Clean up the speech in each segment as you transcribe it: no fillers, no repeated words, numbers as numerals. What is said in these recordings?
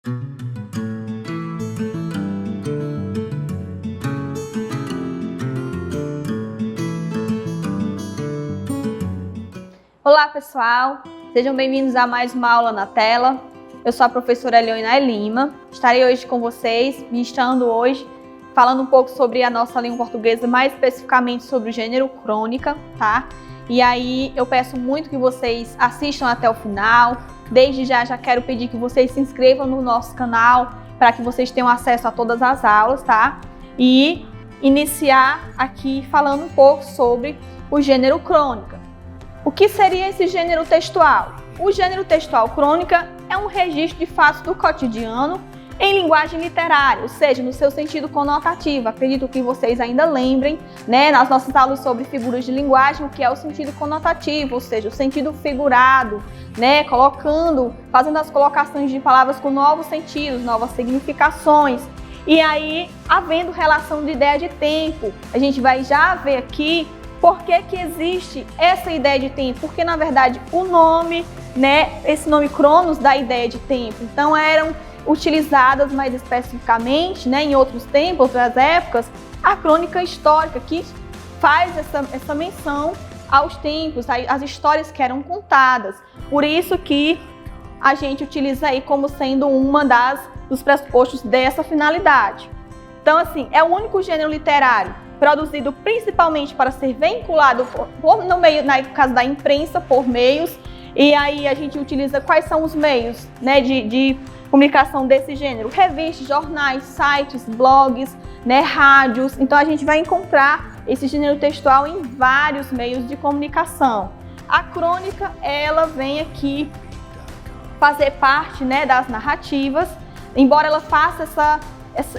Olá pessoal, sejam bem-vindos a mais uma aula na tela. Eu sou a professora Leoina Lima, estarei hoje com vocês, ministrando hoje, falando um pouco sobre a nossa língua portuguesa, mais especificamente sobre o gênero crônica, tá? E aí eu peço muito que vocês assistam até o final. Desde já quero pedir que vocês se inscrevam no nosso canal, para que vocês tenham acesso a todas as aulas, tá? E iniciar aqui falando um pouco sobre o gênero crônica. O que seria esse gênero textual? O gênero textual crônica é um registro de fatos do cotidiano em linguagem literária, ou seja, no seu sentido conotativo. Acredito que vocês ainda lembrem, né, nas nossas aulas sobre figuras de linguagem, o que é o sentido conotativo, ou seja, o sentido figurado, né, fazendo as colocações de palavras com novos sentidos, novas significações. E aí, havendo relação de ideia de tempo, a gente vai já ver aqui por que existe essa ideia de tempo? Porque, na verdade, o nome, né, esse nome Cronos dá ideia de tempo. Então, eram utilizadas mais especificamente, né, em outros tempos, outras épocas, a crônica histórica, que faz essa menção aos tempos, às histórias que eram contadas. Por isso que a gente utiliza aí como sendo dos pressupostos dessa finalidade. Então, assim, é o único gênero literário produzido principalmente para ser vinculado no caso da imprensa, por meios, e aí a gente utiliza quais são os meios, né, de comunicação desse gênero: revistas, jornais, sites, blogs, né, rádios. Então a gente vai encontrar esse gênero textual em vários meios de comunicação. A crônica, ela vem aqui fazer parte, né, das narrativas, embora ela faça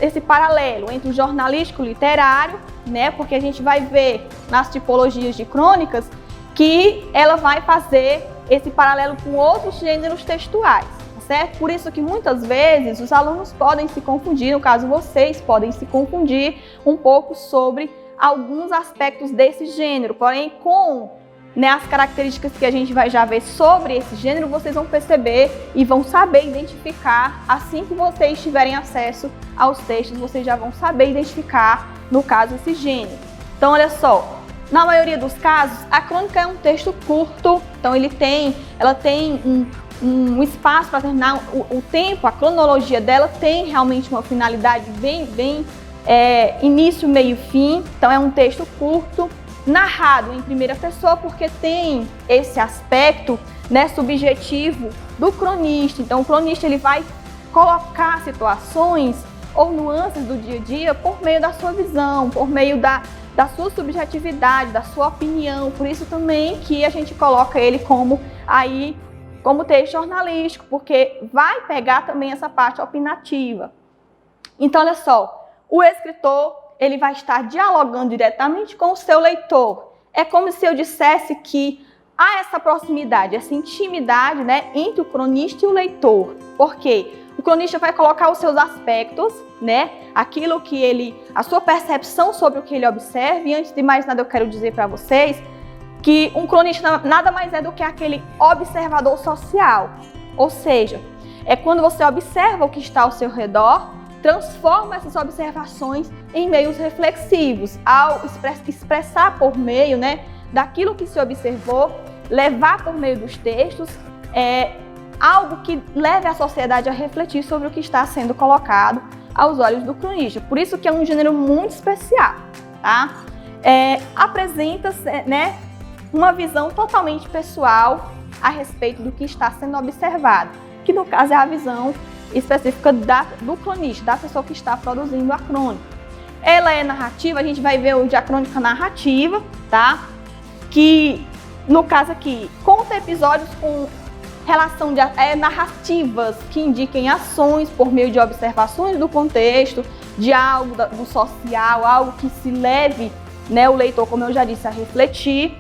esse paralelo entre o jornalístico e o literário, né? Porque a gente vai ver nas tipologias de crônicas que ela vai fazer esse paralelo com outros gêneros textuais, certo? Por isso que muitas vezes os alunos podem se confundir, no caso vocês podem se confundir um pouco sobre alguns aspectos desse gênero, porém né, as características que a gente vai já ver sobre esse gênero, vocês vão perceber e vão saber identificar. Assim que vocês tiverem acesso aos textos, vocês já vão saber identificar, no caso, esse gênero. Então, olha só, na maioria dos casos, a crônica é um texto curto, então ela tem um espaço para terminar o tempo, a cronologia dela tem realmente uma finalidade bem início, meio e fim. Então, é um texto curto, narrado em primeira pessoa, porque tem esse aspecto, né, subjetivo do cronista. Então o cronista ele vai colocar situações ou nuances do dia a dia por meio da sua visão, por meio da sua subjetividade, da sua opinião. Por isso também que a gente coloca ele como texto jornalístico, porque vai pegar também essa parte opinativa. Então olha só, o escritor ele vai estar dialogando diretamente com o seu leitor. É como se eu dissesse que há essa proximidade, essa intimidade, né, entre o cronista e o leitor. Por quê? O cronista vai colocar os seus aspectos, né, a sua percepção sobre o que ele observa. E antes de mais nada eu quero dizer para vocês que um cronista nada mais é do que aquele observador social. Ou seja, é quando você observa o que está ao seu redor, transforma essas observações em meios reflexivos, ao expressar por meio, né, daquilo que se observou, levar por meio dos textos algo que leve a sociedade a refletir sobre o que está sendo colocado aos olhos do cronista. Por isso que é um gênero muito especial, tá? Apresenta-se, né, uma visão totalmente pessoal a respeito do que está sendo observado, que no caso é a visão específica do cronista, da pessoa que está produzindo a crônica. Ela é narrativa, a gente vai ver hoje a crônica narrativa, tá? Que, no caso aqui, conta episódios com relação de narrativas que indiquem ações por meio de observações do contexto, de algo do social, algo que se leve, né, o leitor, como eu já disse, a refletir.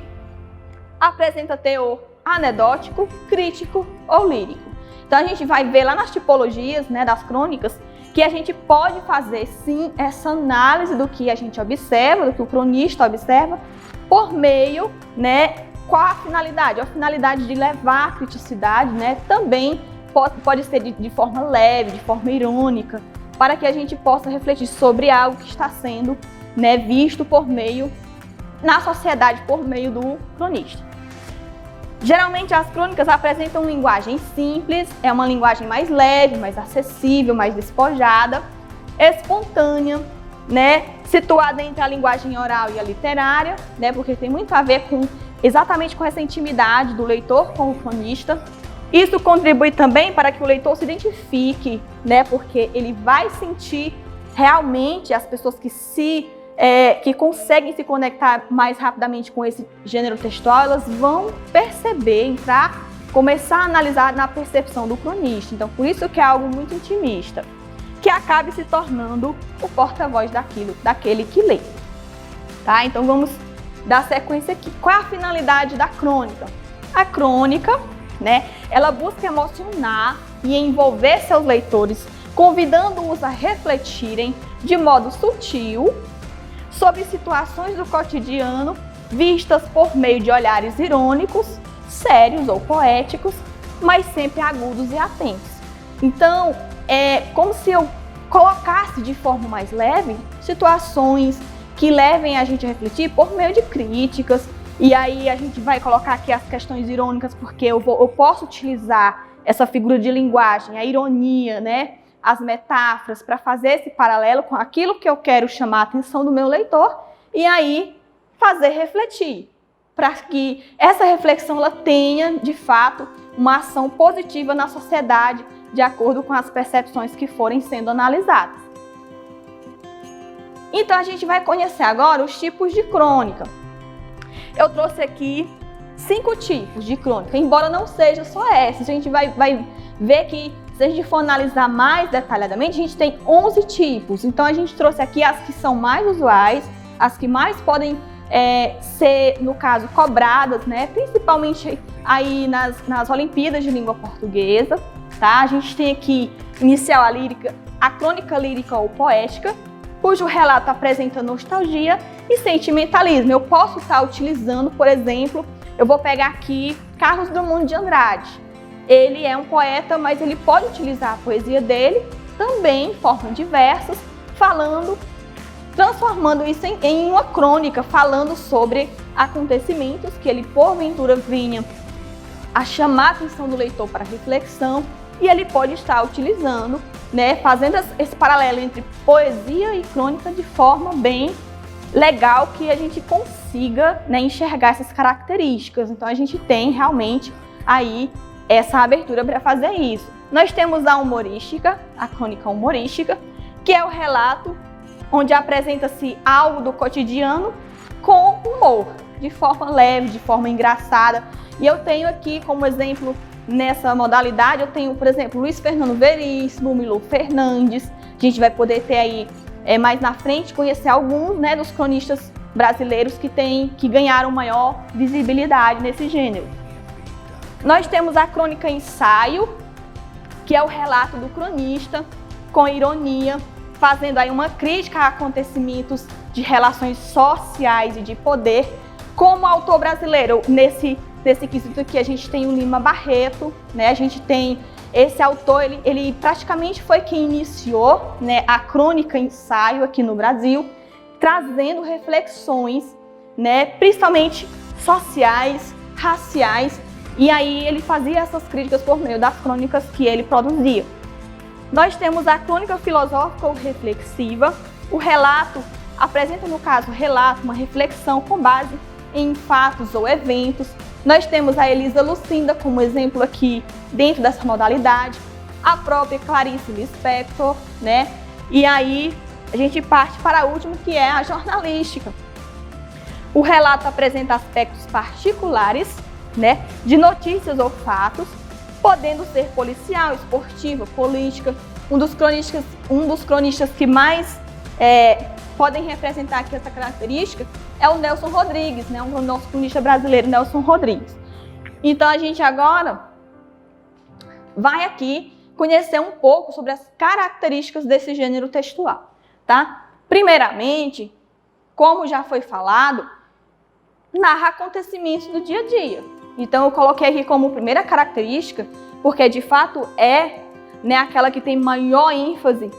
Apresenta teor anedótico, crítico ou lírico. Então a gente vai ver lá nas tipologias, né, das crônicas, que a gente pode fazer sim essa análise do que a gente observa, do que o cronista observa, por meio, né, qual a finalidade? A finalidade de levar a criticidade, né, também pode ser de forma leve, de forma irônica, para que a gente possa refletir sobre algo que está sendo, né, visto na sociedade por meio do cronista. Geralmente as crônicas apresentam linguagem simples, é uma linguagem mais leve, mais acessível, mais despojada, espontânea, né, situada entre a linguagem oral e a literária, né, porque tem muito a ver exatamente com essa intimidade do leitor com o cronista. Isso contribui também para que o leitor se identifique, né, porque ele vai sentir realmente as pessoas que conseguem se conectar mais rapidamente com esse gênero textual, elas vão perceber, começar a analisar na percepção do cronista. Então, por isso que é algo muito intimista, que acabe se tornando o porta-voz daquele que lê. Tá? Então, vamos dar sequência aqui. Qual é a finalidade da crônica? A crônica, né, ela busca emocionar e envolver seus leitores, convidando-os a refletirem de modo sutil sobre situações do cotidiano vistas por meio de olhares irônicos, sérios ou poéticos, mas sempre agudos e atentos. Então, é como se eu colocasse de forma mais leve situações que levem a gente a refletir por meio de críticas, e aí a gente vai colocar aqui as questões irônicas, porque eu posso utilizar essa figura de linguagem, a ironia, né? As metáforas, para fazer esse paralelo com aquilo que eu quero chamar a atenção do meu leitor e aí fazer refletir, para que essa reflexão ela tenha, de fato, uma ação positiva na sociedade, de acordo com as percepções que forem sendo analisadas. Então, a gente vai conhecer agora os tipos de crônica. Eu trouxe aqui 5 tipos de crônica, embora não seja só essa. A gente vai ver que, se a gente for analisar mais detalhadamente, a gente tem 11 tipos. Então, a gente trouxe aqui as que são mais usuais, as que mais podem ser, no caso, cobradas, né? Principalmente aí nas Olimpíadas de Língua Portuguesa. Tá? A gente tem aqui, inicial, a crônica lírica ou poética, cujo relato apresenta nostalgia e sentimentalismo. Eu posso estar utilizando, por exemplo, eu vou pegar aqui Carlos Drummond de Andrade. Ele é um poeta, mas ele pode utilizar a poesia dele também em formas diversas, transformando isso em uma crônica, falando sobre acontecimentos que ele porventura vinha a chamar a atenção do leitor para reflexão, e ele pode estar utilizando, né, fazendo esse paralelo entre poesia e crônica de forma bem legal, que a gente consiga, né, enxergar essas características. Então a gente tem realmente aí essa abertura para fazer isso. Nós temos a humorística, a crônica humorística, que é o relato onde apresenta-se algo do cotidiano com humor, de forma leve, de forma engraçada. E eu tenho aqui como exemplo, nessa modalidade, eu tenho, por exemplo, Luiz Fernando Veríssimo, Milor Fernandes. A gente vai poder ter aí, mais na frente, conhecer alguns, né, dos cronistas brasileiros que ganharam maior visibilidade nesse gênero. Nós temos a crônica ensaio, que é o relato do cronista, com ironia, fazendo aí uma crítica a acontecimentos de relações sociais e de poder. Como autor brasileiro, nesse quesito aqui, a gente tem o Lima Barreto, né? A gente tem esse autor, ele praticamente foi quem iniciou, né, a crônica ensaio aqui no Brasil, trazendo reflexões, né, principalmente sociais, raciais, e aí ele fazia essas críticas por meio das crônicas que ele produzia. Nós temos a crônica filosófica ou reflexiva. O relato apresenta, no caso, uma reflexão com base em fatos ou eventos. Nós temos a Elisa Lucinda como exemplo aqui dentro dessa modalidade, a própria Clarice Lispector, né? E aí a gente parte para a última, que é a jornalística. O relato apresenta aspectos particulares, né, de notícias ou fatos, podendo ser policial, esportiva, política. Um dos cronistas que mais podem representar aqui essa característica é o Nelson Rodrigues, né, o nosso cronista brasileiro, Nelson Rodrigues. Então, a gente agora vai aqui conhecer um pouco sobre as características desse gênero textual, tá? Primeiramente, como já foi falado, narra acontecimentos do dia a dia. Então, eu coloquei aqui como primeira característica porque de fato é, né, aquela que tem maior ênfase,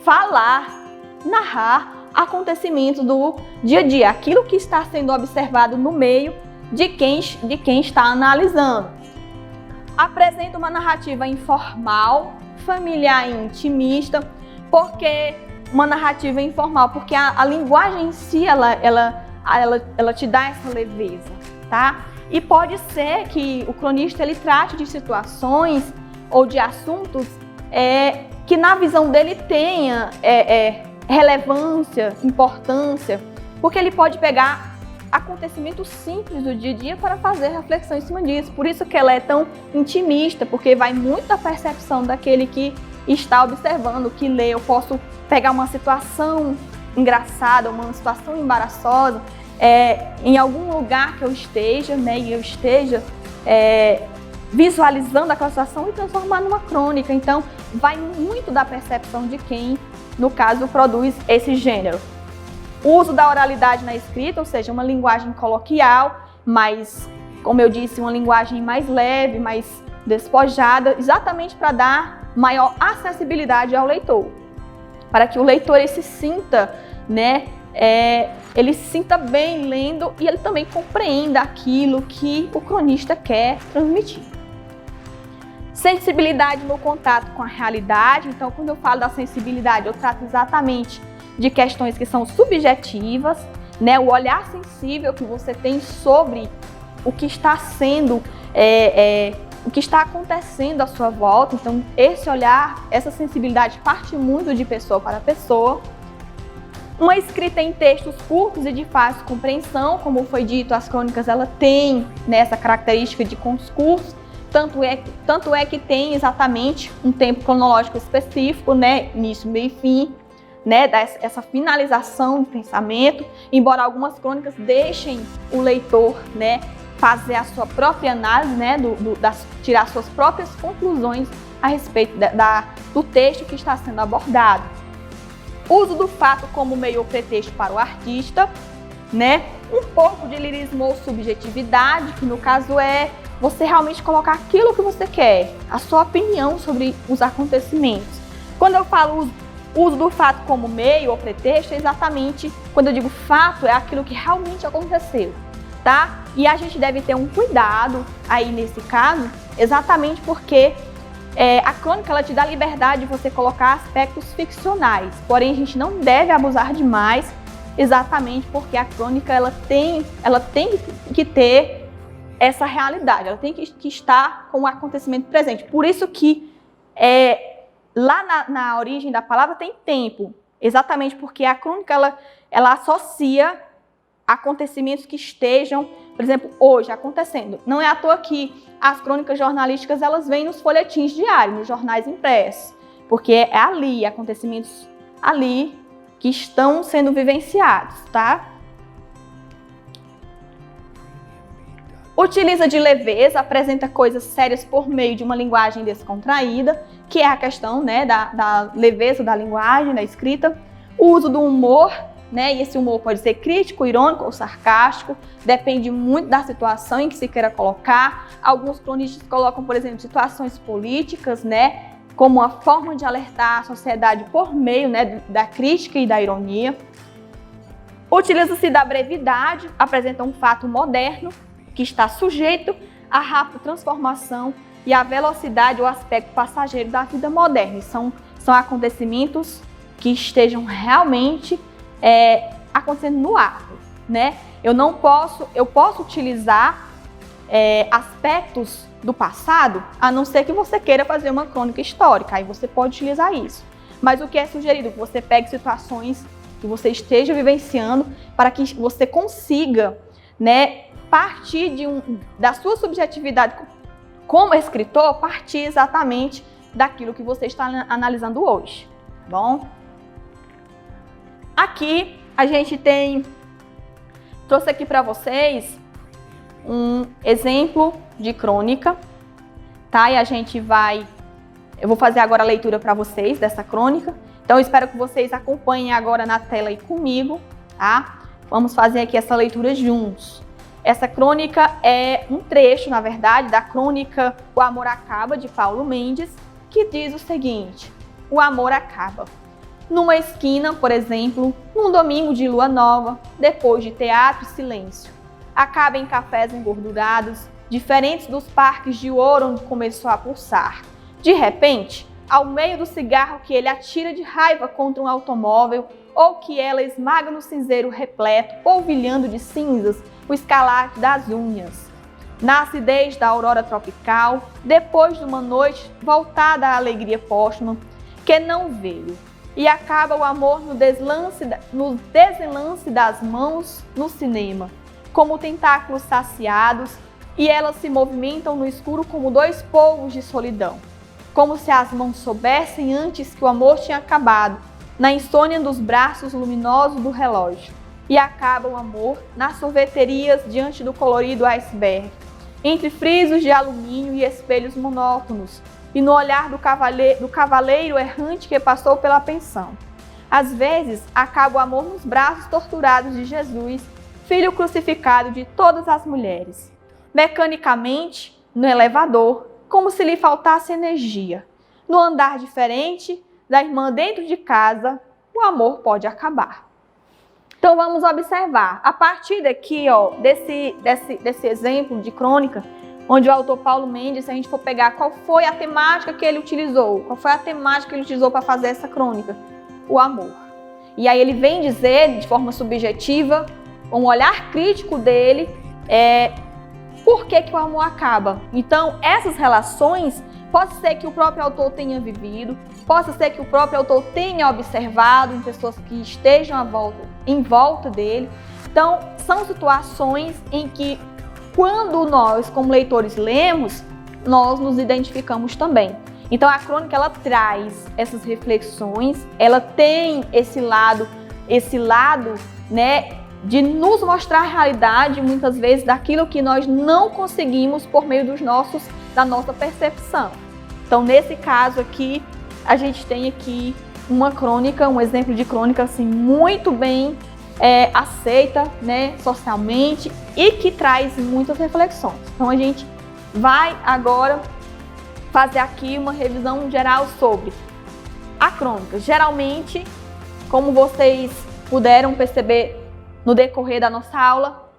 falar, narrar acontecimentos do dia a dia, aquilo que está sendo observado no meio de quem está analisando. Apresenta uma narrativa informal, familiar e intimista. Por que uma narrativa informal? Porque a linguagem em si, ela te dá essa leveza, tá? E pode ser que o cronista ele trate de situações ou de assuntos que na visão dele tenha relevância, importância, porque ele pode pegar acontecimentos simples do dia a dia para fazer reflexão em cima disso. Por isso que ela é tão intimista, porque vai muito da percepção daquele que está observando, que lê. Eu posso pegar uma situação engraçada, uma situação embaraçosa, em algum lugar que eu esteja, né, e eu esteja visualizando aquela situação e transformar numa crônica. Então, vai muito da percepção de quem, no caso, produz esse gênero. O uso da oralidade na escrita, ou seja, uma linguagem coloquial, mas, como eu disse, uma linguagem mais leve, mais despojada, exatamente para dar maior acessibilidade ao leitor, para que o leitor ele se sinta, né, ele se sinta bem lendo e ele também compreenda aquilo que o cronista quer transmitir. Sensibilidade no contato com a realidade. Então, quando eu falo da sensibilidade, eu trato exatamente de questões que são subjetivas, né? O olhar sensível que você tem sobre o que está sendo, o que está acontecendo à sua volta. Então, esse olhar, essa sensibilidade parte muito de pessoa para pessoa. Uma escrita em textos curtos e de fácil compreensão, como foi dito, as crônicas ela tem, né, essa característica de contos curtos, tanto é que tem exatamente um tempo cronológico específico, né, início, meio e fim, né, essa finalização do pensamento, embora algumas crônicas deixem o leitor, né, fazer a sua própria análise, né, tirar suas próprias conclusões a respeito do texto que está sendo abordado. Uso do fato como meio ou pretexto para o artista, né, um pouco de lirismo ou subjetividade, que no caso é você realmente colocar aquilo que você quer, a sua opinião sobre os acontecimentos. Quando eu falo uso do fato como meio ou pretexto, é exatamente, quando eu digo fato, é aquilo que realmente aconteceu, tá? E a gente deve ter um cuidado aí nesse caso, exatamente porque a crônica ela te dá liberdade de você colocar aspectos ficcionais, porém a gente não deve abusar demais, exatamente porque a crônica ela tem que ter essa realidade, ela tem que estar com o acontecimento presente. Por isso que lá na origem da palavra tem tempo, exatamente porque a crônica ela associa acontecimentos que estejam, por exemplo, hoje acontecendo. Não é à toa que as crônicas jornalísticas elas vêm nos folhetins diários, nos jornais impressos, porque é ali, acontecimentos ali que estão sendo vivenciados, tá? Utiliza de leveza, apresenta coisas sérias por meio de uma linguagem descontraída, que é a questão, né, da leveza da linguagem, da escrita. O uso do humor, né, e esse humor pode ser crítico, irônico ou sarcástico, depende muito da situação em que se queira colocar. Alguns cronistas colocam, por exemplo, situações políticas, né, como uma forma de alertar a sociedade por meio, né, da crítica e da ironia. Utiliza-se da brevidade, apresenta um fato moderno, que está sujeito à rápida transformação e à velocidade ou aspecto passageiro da vida moderna. E são acontecimentos que estejam realmente acontecendo no ato, né? Eu posso utilizar aspectos do passado, a não ser que você queira fazer uma crônica histórica, aí você pode utilizar isso. Mas o que é sugerido? Que você pegue situações que você esteja vivenciando para que você consiga, né, partir da sua subjetividade como escritor, partir exatamente daquilo que você está analisando hoje, tá bom? Aqui a gente trouxe aqui para vocês um exemplo de crônica, tá? E eu vou fazer agora a leitura para vocês dessa crônica. Então eu espero que vocês acompanhem agora na tela aí comigo, tá? Vamos fazer aqui essa leitura juntos. Essa crônica é um trecho, na verdade, da crônica O Amor Acaba, de Paulo Mendes, que diz o seguinte: o amor acaba. Numa esquina, por exemplo, num domingo de lua nova, depois de teatro e silêncio. Acaba em cafés engordurados, diferentes dos parques de ouro onde começou a pulsar. De repente, ao meio do cigarro que ele atira de raiva contra um automóvel, ou que ela esmaga no cinzeiro repleto, polvilhando de cinzas o escalate das unhas. Na acidez da aurora tropical, depois de uma noite voltada à alegria póstuma, que não veio. E acaba o amor no deslance das mãos no cinema, como tentáculos saciados, e elas se movimentam no escuro como dois polvos de solidão, como se as mãos soubessem antes que o amor tinha acabado, na insônia dos braços luminosos do relógio. E acaba o amor nas sorveterias diante do colorido iceberg, entre frisos de alumínio e espelhos monótonos, e no olhar do cavaleiro errante que passou pela pensão. Às vezes, acaba o amor nos braços torturados de Jesus, filho crucificado de todas as mulheres. Mecanicamente, no elevador, como se lhe faltasse energia. No andar diferente da irmã dentro de casa, o amor pode acabar. Então vamos observar, a partir daqui, desse exemplo de crônica, onde o autor Paulo Mendes, se a gente for pegar qual foi a temática que ele utilizou, para fazer essa crônica? O amor. E aí ele vem dizer, de forma subjetiva, um olhar crítico dele, por que o amor acaba. Então, essas relações, pode ser que o próprio autor tenha vivido, pode ser que o próprio autor tenha observado em pessoas que estejam em volta dele. Então, são situações em que, quando nós, como leitores, lemos, nós nos identificamos também. Então, a crônica, ela traz essas reflexões, ela tem esse lado, né, de nos mostrar a realidade, muitas vezes, daquilo que nós não conseguimos por meio da nossa percepção. Então, nesse caso aqui, a gente tem aqui uma crônica, um exemplo de crônica assim, muito bem aceita, né, socialmente, e que traz muitas reflexões. Então, a gente vai agora fazer aqui uma revisão geral sobre a crônica. Geralmente, como vocês puderam perceber no decorrer da nossa aula,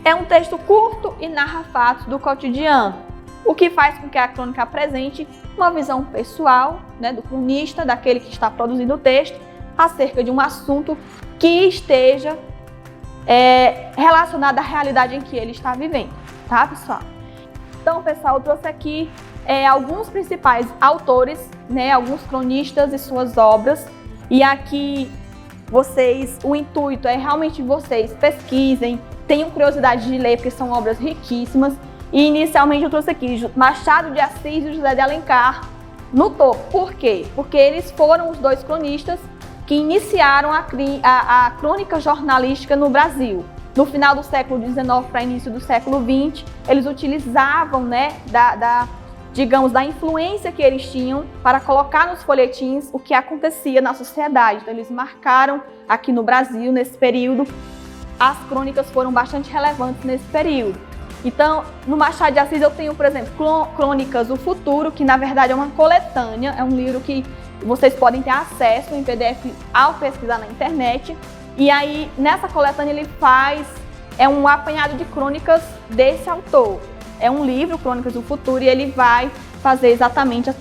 é um texto curto e narra fatos do cotidiano, o que faz com que a crônica apresente uma visão pessoal, né, do cronista, daquele que está produzindo o texto, acerca de um assunto que esteja relacionado à realidade em que ele está vivendo, tá, pessoal? Então, pessoal, eu trouxe aqui alguns principais autores, né, alguns cronistas e suas obras, e aqui o intuito é realmente vocês pesquisem, tenham curiosidade de ler, porque são obras riquíssimas. E inicialmente eu trouxe aqui Machado de Assis e José de Alencar no topo. Por quê? Porque eles foram os dois cronistas que iniciaram a crônica jornalística no Brasil. No final do século XIX para início do século XX, eles utilizavam, né, da influência que eles tinham para colocar nos folhetins o que acontecia na sociedade. Então, eles marcaram aqui no Brasil, nesse período, as crônicas foram bastante relevantes nesse período. Então, no Machado de Assis eu tenho, por exemplo, Crônicas do Futuro, que na verdade é uma coletânea, é um livro que vocês podem ter acesso em PDF ao pesquisar na internet. E aí, nessa coletânea ele faz um apanhado de crônicas desse autor. É um livro, Crônicas do Futuro, e ele vai fazer exatamente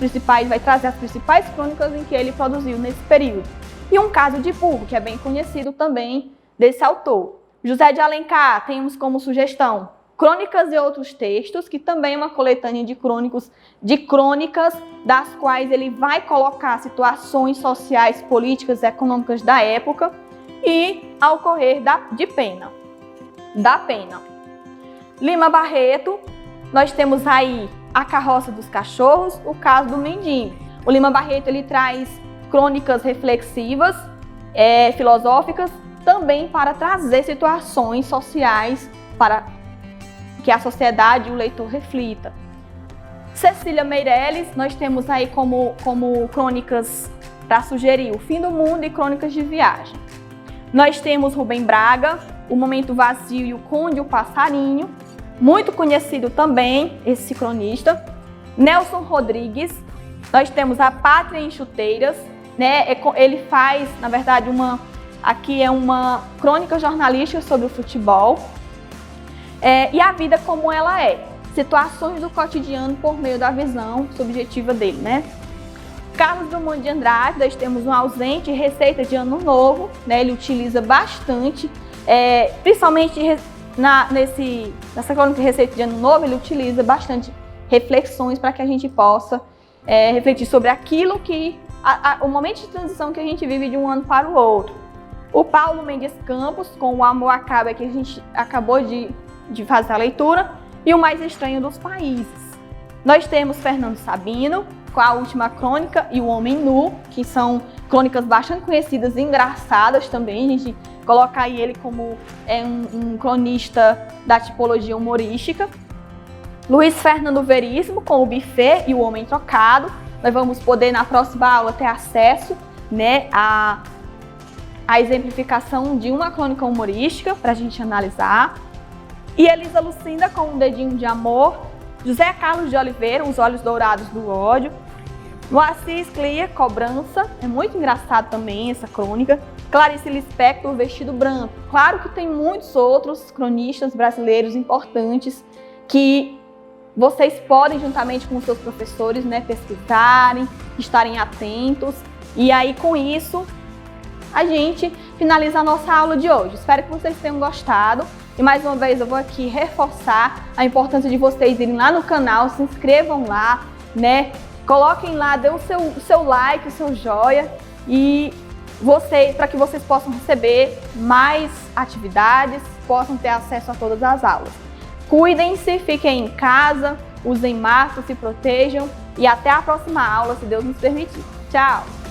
vai trazer as principais crônicas em que ele produziu nesse período. E um caso de burro, que é bem conhecido também desse autor. José de Alencar, temos como sugestão Crônicas e Outros Textos, que também é uma coletânea de crônicas, das quais ele vai colocar situações sociais, políticas e econômicas da época, e Ao Correr da Pena. Lima Barreto, nós temos aí A Carroça dos Cachorros, O Caso do Mendigo. O Lima Barreto, ele traz crônicas reflexivas, filosóficas, também para trazer situações sociais para que a sociedade e o leitor reflita. Cecília Meirelles, nós temos aí como crônicas para sugerir O Fim do Mundo e Crônicas de Viagem. Nós temos Rubem Braga, O Momento Vazio e o Conde e o Passarinho. Muito conhecido também esse cronista. Nelson Rodrigues. Nós temos A Pátria em Chuteiras, né? Ele faz, na verdade, aqui é uma crônica jornalística sobre o futebol. E a vida como ela é. Situações do cotidiano por meio da visão subjetiva dele, né? Carlos Drummond de Andrade, nós temos Um Ausente, Receita de Ano Novo, né? Ele utiliza bastante, principalmente nessa crônica de Receita de Ano Novo, ele utiliza bastante reflexões para que a gente possa refletir sobre aquilo que, o momento de transição que a gente vive de um ano para o outro. O Paulo Mendes Campos, com O Amor Acaba, que a gente acabou de fazer a leitura, e O Mais Estranho dos Países. Nós temos Fernando Sabino, com A Última Crônica e O Homem Nu, que são crônicas bastante conhecidas e engraçadas também. A gente coloca aí ele como um cronista da tipologia humorística. Luiz Fernando Veríssimo, com O Buffet e O Homem Trocado. Nós vamos poder, na próxima aula, ter acesso, né, a exemplificação de uma crônica humorística para a gente analisar. E Elisa Lucinda, com Um Dedinho de Amor. José Carlos de Oliveira, Os Olhos Dourados do Ódio. Moacir Scliar, Cobrança. É muito engraçado também essa crônica. Clarice Lispector, O Vestido Branco. Claro que tem muitos outros cronistas brasileiros importantes que vocês podem, juntamente com os seus professores, né, pesquisarem, estarem atentos. E aí, com isso, a gente finaliza a nossa aula de hoje. Espero que vocês tenham gostado. E mais uma vez eu vou aqui reforçar a importância de vocês irem lá no canal, se inscrevam lá, né? Coloquem lá, dê o seu like, o seu joia e para que vocês possam receber mais atividades, possam ter acesso a todas as aulas. Cuidem-se, fiquem em casa, usem máscara, se protejam e até a próxima aula, se Deus nos permitir. Tchau!